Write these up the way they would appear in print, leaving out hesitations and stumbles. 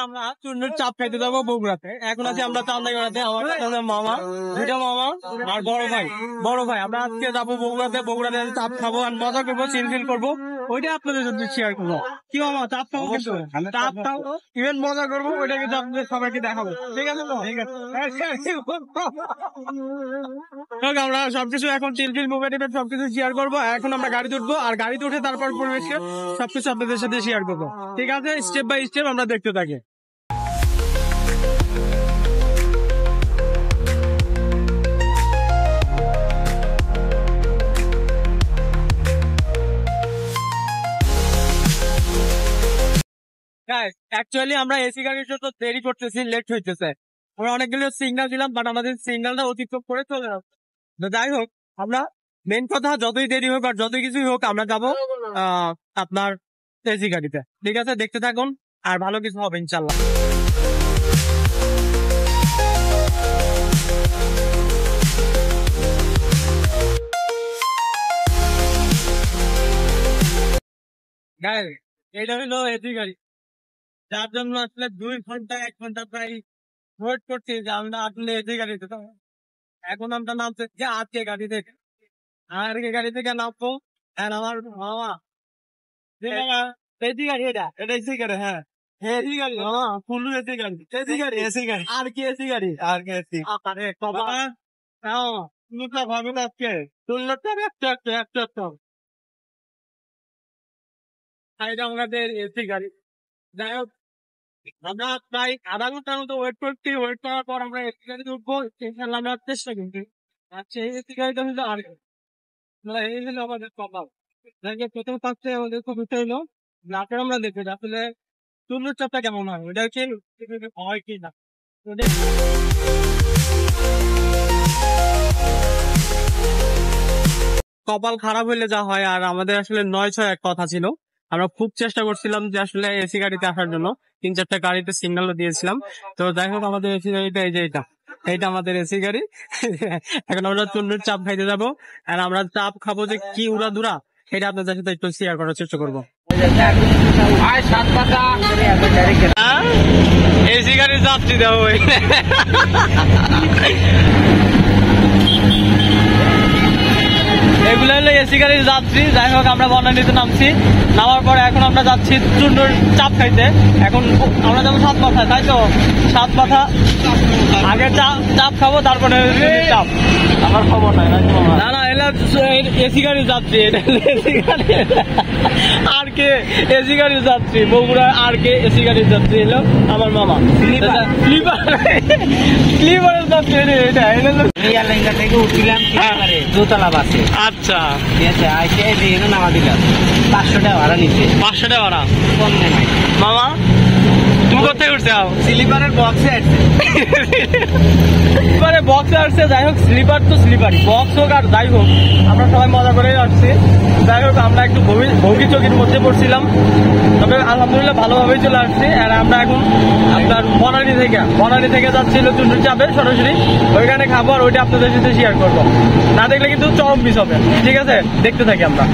আমরা চুন্নুর চাপ খাইতে যাবো বগুড়াতে। এখন আছি আমরা চান্দাগড়াতে, আমার মামা, দুইটা মামা আর বড় ভাই আমরা আজকে যাবো বগুড়াতে। বগুড়াতে চাপ খাবো আর মজা করবো, চিনফিল করবো, ওইটা আপনাদের সাথে শেয়ার করবো। কি মামা চাপ খাবো, কিন্তু চাপ খাবো, ইভেন মজা করবো, ওইটা কিন্তু আপনাদের সবাইকে দেখাবো। ঠিক আছে তো? ঠিক আছে। আমরা সবকিছু এখন চিনফিল মুভমেন্ট সবকিছু শেয়ার করবো। এখন আমরা গাড়ি উঠবো, আর গাড়িতে উঠে তারপর পরিবেশকে সবকিছু আপনাদের সাথে শেয়ার করবো। ঠিক আছে, স্টেপ বাই স্টেপ আমরা দেখতে থাকি। অ্যাকচুয়ালি আমরা এসি গাড়ির জন্য দেরি করতেছি, লেট হইতেছে। আমরা অনেকগুলো সিগন্যাল দিলাম, বাট আমাদের সিগন্যালটা অতিক্রম করে চলে যাচ্ছে। যাই হোক, আমরা মেন কথা যতই দেরি হোক আর যতই কিছুই হোক আমরা যাবো আপনার এসি গাড়িতে। ঠিক আছে, দেখতে থাকুন, আর ভালো কিছু হবে ইনশাল্লাহ। এটা হলো এসি গাড়ি, যার জন্য আসলে 2 ঘন্টা 1 ঘন্টা প্রায় ওয়েট করছি যে আমরা আসলে এসি গাড়িতে। এখন আমরা নামছে যে আজকে গাড়ি থেকে, আর গাড়ি থেকে নামবো। আর আমার মামা এসি গাড়ি, এটা এসি গাড়ি, হ্যাঁ এসি গাড়ি, ফুল এসি গাড়ি, এসি গাড়ি, এসি গাড়ি, আর কি এসি গাড়ি, আর কি এসি। ভাবে না আজকে একটা আমাদের এসি গাড়ি। যাই হোক, আমরা প্রায় আধা ঘন্টার মতো ওয়েট করছি। ওয়েট করার পর আমরা এসি গাড়িতে উঠবো, ইনশাল্লাহ আমরা চেষ্টা করছি। আচ্ছা, এই এসি গাড়িটা হলো আর এই হলো আমাদের কপাল। প্রথম ফার্স্টে আমাদের খুব ইচ্ছা হলো রাতের আমরা দেখবো আসলে চুন্নুর চাপটা কেমন হয়, ওইটা হচ্ছে হয় কি না। কপাল খারাপ হইলে যা হয়, আর আমাদের আসলে 9-6 এক কথা ছিল। আমরা খুব চেষ্টা করছিলাম যে আসলে এসি গাড়িতে আসার জন্য, 3-4টা গাড়িতে সিগন্যালও দিয়েছিলাম। তো যাই হোক, আমাদের এসি গাড়িটা এই যে এইটা আমাদের এসি গাড়ি। এখন আমরা চুন্নুর চাপ খাইতে যাবো, আর আমরা চাপ খাবো যে কি উড়াধুরা, সেটা আপনাদের সাথে একটু শেয়ার করার চেষ্টা করবো। এসি গাড়ির যাত্রী দেবো এগুলো হলো এসি গাড়ির যাত্রী। যাই হোক, আমরা বনানীতে নামছি, নামার পরে এখন আমরা যাচ্ছি চুন্নুর চাপ খাইতে। এখন আমরা যাবো 7 মাথায়, তাই তো? 7 মাথা আগে চাপ খাবো, তারপরে চাপ। আমার খবর নাই, না না, এলা এসি গাড়ির যাত্রী, এটা এসি গাড়ি, আর কে এসি গাড়ির যাত্রী, বগুড়া আর কে এসি গাড়ির যাত্রী এলো আমার মামা। স্লিপারের যাত্রী এটা থেকে উঠছিলাম দোতলা বাসে। আচ্ছা, ঠিক আছে, নামা দিলাম 500 টাকা ভাড়া নিচ্ছে। 500 টাকা ভাড়া কম নেই মামা। তুমি কোথায় উঠছে? স্লিপারের বক্সে আসছে, স্লিপারে বক্সে আসছে। যাই হোক, স্লিপার তো স্লিপারই, বক্স হোক আর যাই হোক, আমরা সবাই মজা করে আসছি। যাই হোক, আমরা একটু ভোগী চকির মধ্যে পড়ছিলাম, তবে আলহামদুলিল্লাহ ভালোভাবেই চলে আসছি। আর আমরা এখন আপনার বনানী থেকে যাচ্ছিল চুন্নুর চাপে সরাসরি, ওইখানে খাবো, আর ওইটা আপনাদের সাথে শেয়ার করবো। না দেখলে কিন্তু চরম মিস হবে। ঠিক আছে, দেখতে থাকি আমরা।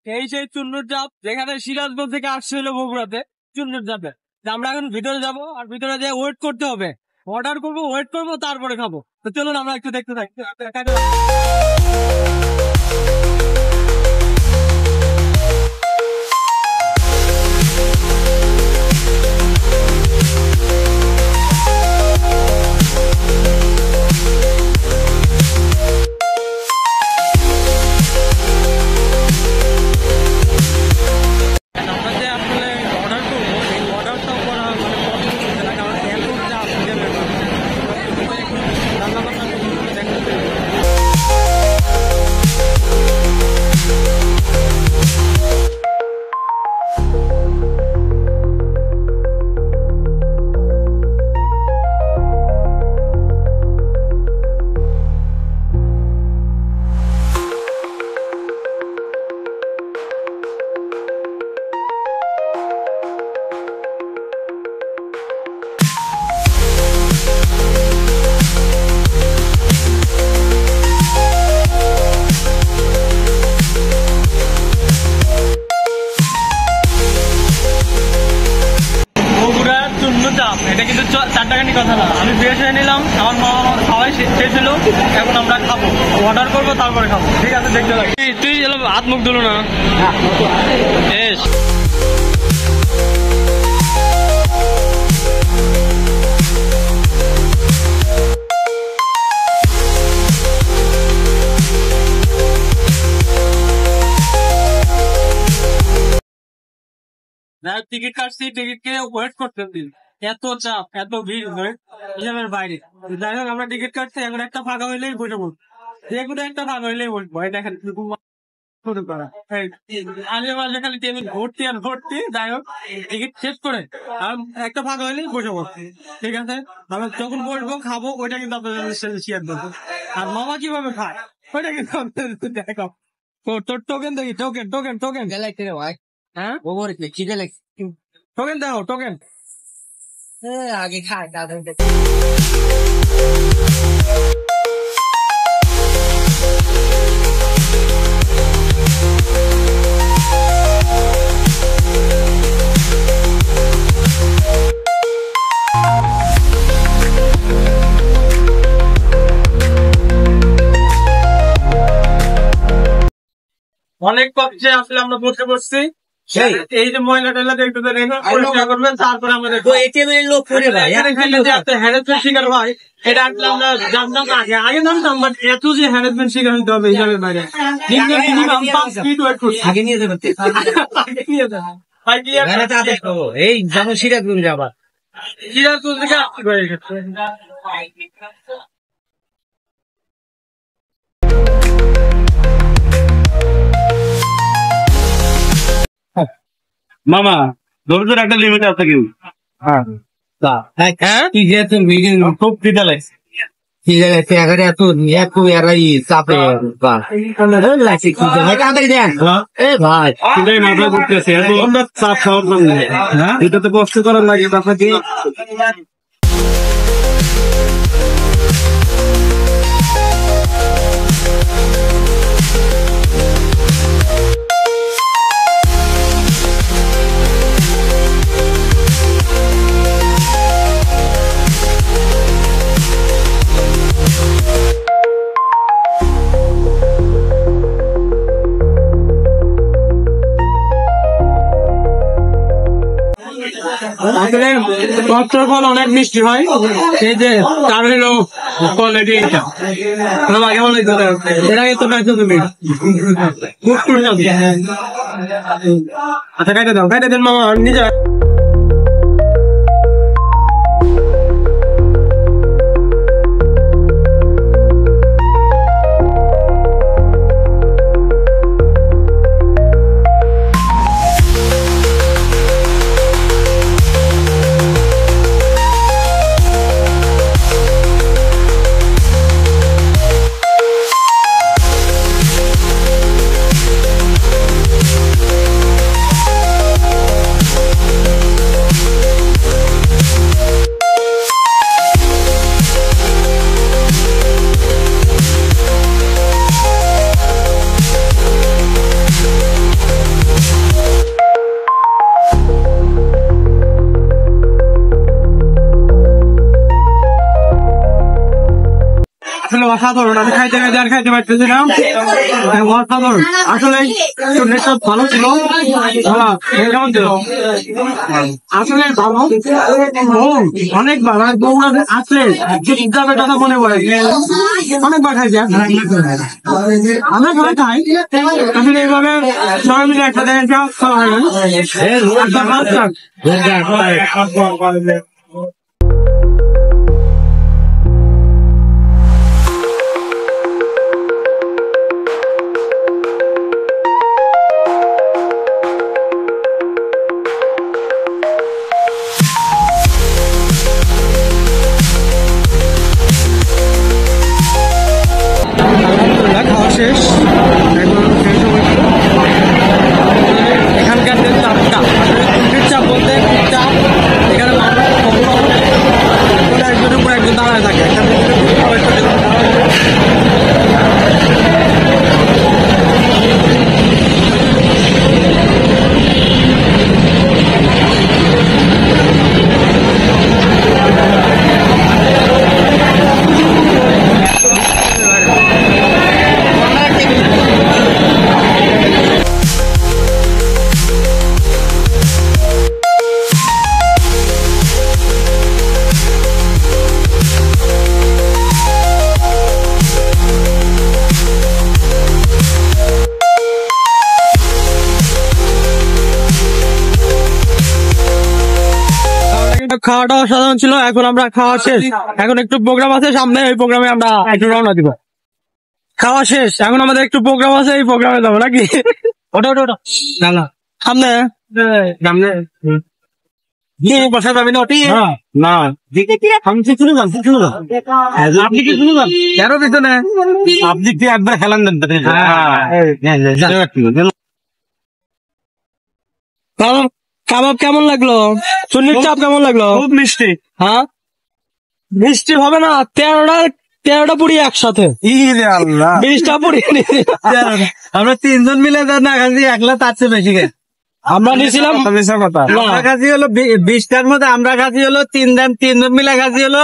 এই সেই চুন্নুর চাপ, যেখানে সিরাজগঞ্জ থেকে আসছে হলো বগুড়াতে চুন্নুর চাপে। আমরা এখন ভিতরে যাব, আর ভিতরে যেয়ে ওয়েট করতে হবে, অর্ডার করবো, ওয়েট করবো, তারপরে খাবো। তো চলুন আমরা একটু দেখতে থাকি। 4 টাকা নিয়ে কথা না, আমি ফ্রেশ হয়ে নিলাম, আমার মা আমার খাওয়াই শেষ হলো, এখন আমরা খাবো, অর্ডার করবো তারপরে খাবো। ঠিক আছে, দেখতে লাগে। তুই হাত মুখ ধুলো না। বেশ টিকিট কাটছি, টিকিট কিনে ওয়েট করতে দিন, এত চাপ এত ভিড় হিসাবের বাইরে। যাই হোক আমরা টিকিট কাটছি, এখন একটা ফাঁকা হইলেই বসে পড়বো, যে কোনো একটা ফাঁকা হইলেই বসবো। এই দেখেন শুরু করা আশেপাশে খালি টেবিল ভর্তি আর ভর্তি। যাই হোক টিকিট শেষ করে আর একটা ফাঁকা হইলেই বসে পড়বো। ঠিক আছে, আমরা যখন বসবো খাবো ওইটা কিন্তু আপনাদের সাথে শেয়ার করবো। আর মামা কিভাবে খায় ওইটা কিন্তু আপনাদের দেখাও। তোর টোকেন দেখি, টোকেন টোকেন টোকেন ভাই হ্যাঁ খিদে লাগছে টোকেন দাও টোকেন। আগে খাই দাদা অনেক পক্ষে আসলে আমরা বসে পড়ছি। এই যে ময়লা টয়লা দেখতে পরিষ্কার করবেন, তারপরে আমাদের লোক করে ভাই হ্যারাসমেন্ট শিকার হয়, এটা আসলে আমরা জানতাম আগে আগে জানতাম, বাট এত যে হ্যারাসমেন্ট শিকার হতে হবে হিসাবে বাইরে আগে নিয়ে যাবেন এই যেমন সিরাজগঞ্জ যাবার সিরাজগঞ্জ থেকে আসতে পারে। মামা ধৈর্যের একটা লিমিট আছে কিন্তু। তুই যেহেতু খুব খিদে লাগছে। এত এরাই চাপে লাগছে ভাই খিদাই মাথা ঘুরতেছে, এত আমরা চাপ খাওয়ার জন্য এটা তো কষ্ট করার লাগে আপনাকে। আসলে কষ্টের ফল অনেক মিষ্টি হয়। এই যে তার হলো কোয়ালিটি, কেমন এর আগে তো খাইছো তুমি? আচ্ছা কাইটে দাও, কাইটে দেন মামা নিজে। অসাধারণ, আমি খাইতে খাইতে আর খাইতে পারতেছি না, অসাধারণ আসলে। সব ভালো ছিল, কেমন ছিল আসলে ভালো, অনেকবার বৌরা আসলে যে ইজাবের কথা মনে পড়ে, অনেকবার খাইছি আমরা সবাই খাই আসলে এইভাবে সবাই মিলে একসাথে খাওয়া হয়। খাওয়া শেষ, এখন এখানকার যে চাপটা, চাপ বলতে চাপ এখানে খাওয়াটা অসাধারণ ছিল। এখন আমরা খাওয়া শেষ, এখন একটু প্রোগ্রাম আছে সামনে, ওই প্রোগ্রামে আমরা একটু রওনা দিব। খাওয়া শেষ, এখন আমাদের একটু প্রোগ্রাম আছে, এই প্রোগ্রামে যাবো নাকি? ওটা ওটা ওটা না না সামনে সামনে বসা যাবে না ওটি না আমি কি শুনে যান আপনি কি শুনে যান তেরো পিছনে আপনি কি একবার খেলান দেন কাবাব কেমন লাগলো? চুন্নির চাপ কেমন লাগলো? খুব মিষ্টি। হ্যাঁ, মিষ্টি হবে না, 13টা পুরি একসাথে, ইরে আল্লাহ 20টা পুরি আমরা তিনজন মিলে যা না খাচ্ছি একলা তার চেয়ে বেশি গেছে। আমরা নিয়েছিলাম। কথা আমরা খাচ্ছি হলো 20টার মধ্যে, আমরা খাচ্ছি হলো তিনজন মিলে খাচ্ছি হলো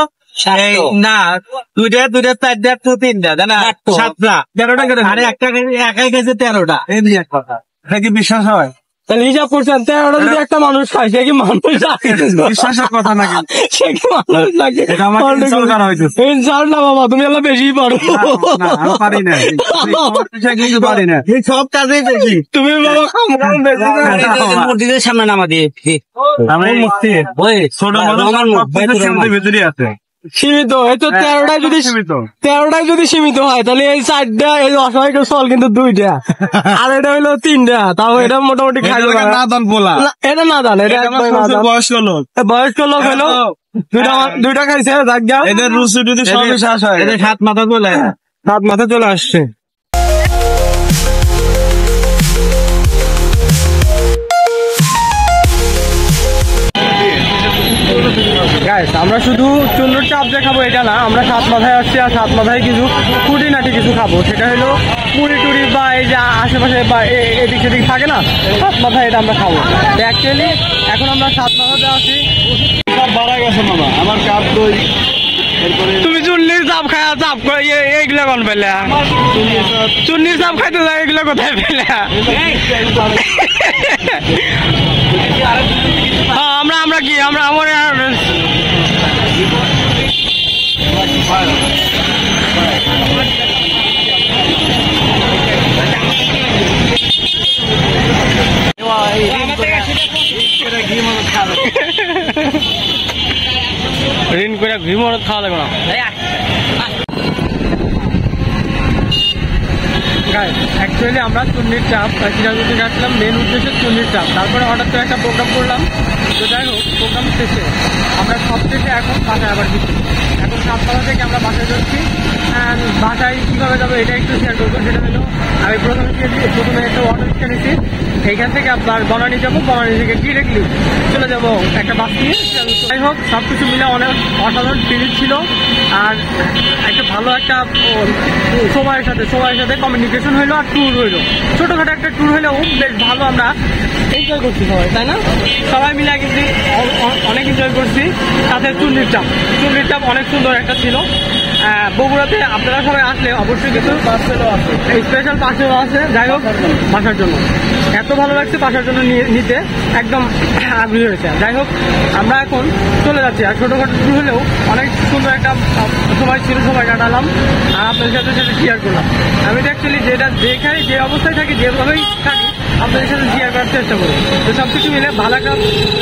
এই না দুইটা 4টা তো 3টা তাই না 7টা 13টা করে, আরে একটা একাই খেয়েছে 13টা। এই নিয়ে এক কথা, এটা কি বিশ্বাস হয়? তাহলে হিসাব করছেন 13টা যদি একটা মানুষ খায়, সে কি মানুষ? বিশ্বাসের কথা নাকি? সে কি মানুষ লাগে? এটা আমাকে ইনসাল্ট করা হইতেছে। ইনসাল্ট না বাবা, তুমি এলা বেশি পারো। না, আমি পারি না, কিন্তু পারি না। এই সব কাজেই বেশি তুমি বাবা মসজিদের সামনে নামা দিয়ে আমি মুক্তি ওই ছোট মানুষ ভেতরে আছে সীমিত। এই তো 13টায় যদি সীমিত হয়, তাহলে এই 4টা এই অসহায় চল কিন্তু 2টা, আর এটা হইলো 3টা, তাও এটা মোটামুটি খাই না দান বলা, এটা না জান, এটা একদমই না জান। বয়স্ক লোক, বয়স্ক লোক হইলো দুইটা খাইছে, যাক গা। এদের রুচি যদি সবই শেষ হয়, এদের সাত মাথা চলে হাত মাথা চলে আসছে। Guys, আমরা শুধু চুন্নুর চাপ যে খাবো এটা না, আমরা 7 মাথায় আসছি, আর 7 মাথায় কিছু খুঁটিনাটি কিছু খাবো। সেটা হলো পুরি টুরি বা এই যে আশেপাশে বা এদিক সেদিক থাকে না, 7 মাথায় এটা আমরা খাবো। তো অ্যাকচুয়ালি এখন আমরা 7 মাথাতে আছি। সব বাড়া গেছে মামা, আমার কাপ দই, এরপরে তুমি চুন্নির চাপ খায় চাপ এইগুলা কোন পেলে? চুন্নির চাপ খাইতে যায়, এগুলো কোথায় পেলে? আমরা কি আমরা আমার ঋণ করে ঘি মরদ খাওয়া লাগবে না। অ্যাকচুয়ালি আমরা চুন্নির চাপ সিরাজগঞ্জ থেকে আসলাম, মেন উদ্দেশ্যে চুন্নির চাপ। তারপরে হঠাৎ করে একটা প্রোগ্রাম করলাম, তো যাই হোক প্রোগ্রাম শেষে আমরা সব শেষে এখন বাসায় আবার দিচ্ছি। এখন 7তলা থেকে আমরা বাসায় যাচ্ছি। অ্যান্ড বাসায় কীভাবে যাবো এটা একটু শেয়ার করবো। সেটা হলো আমি প্রথমে একটা অটো রিক্সা নিচ্ছি, এইখান থেকে আপনার বনানী যাবো, বনানী থেকে ডিরেক্টলি চলে যাবো একটা বাস নিয়ে। যাই হোক সব কিছু মিলে অনেক অসাধারণ ফিলিং ছিল, আর একটা ভালো একটা সবার সাথে কমিউনিকেশন হইলো, আর ট্যুর হইলো, ছোটখাটো একটা ট্যুর হইলেও বেশ ভালো আমরা এনজয় করছি সবাই, তাই না? সবাই মিলে কিন্তু অনেক এনজয় করছি। সাথে চুন্নির চাপ অনেক সুন্দর একটা ছিল। বগুড়াতে আপনারা সবাই আসলে অবশ্যই কিছু স্পেশাল পাশেও আছে। যাই হোক বাসার জন্য এত ভালো লাগছে, বাসার জন্য নিতে একদম আগ্রহী হয়েছে। যাই হোক আমরা এখন চলে যাচ্ছি, আর ছোটোখাটো ট্যুর হলেও অনেক সুন্দর একটা সময় ছিল, সময় কাটালাম, আর আপনাদের সাথে সেটা শেয়ার করলাম। আমি তো অ্যাকচুয়ালি যেটা যেখানে যে অবস্থায় থাকি, যেভাবেই থাকি, আপনাদের সাথে শেয়ার করার চেষ্টা করি। তো সব কিছু মিলে ভালো একটা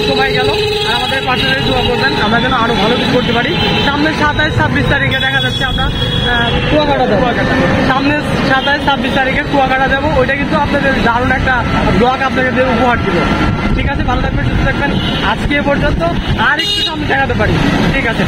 সময় গেল, আর আমাদের পার্সোনালি দোয়া করবেন আমরা যেন আরো ভালো কিছু করতে পারি। সামনে 27-26 তারিখে দেখা যাচ্ছে আমরা কুয়াকাটা যাবো। সামনে 27-26 তারিখে কুয়াকাটা যাবো, ওইটা কিন্তু আপনাদের দারুণ একটা ব্লগ আপনাদের উপহার দিব। ঠিক আছে, ভালো থাকবেন, সুস্থ থাকবেন। আজকে এ পর্যন্ত, আর একটু সামনে দেখাতে পারি। ঠিক আছে।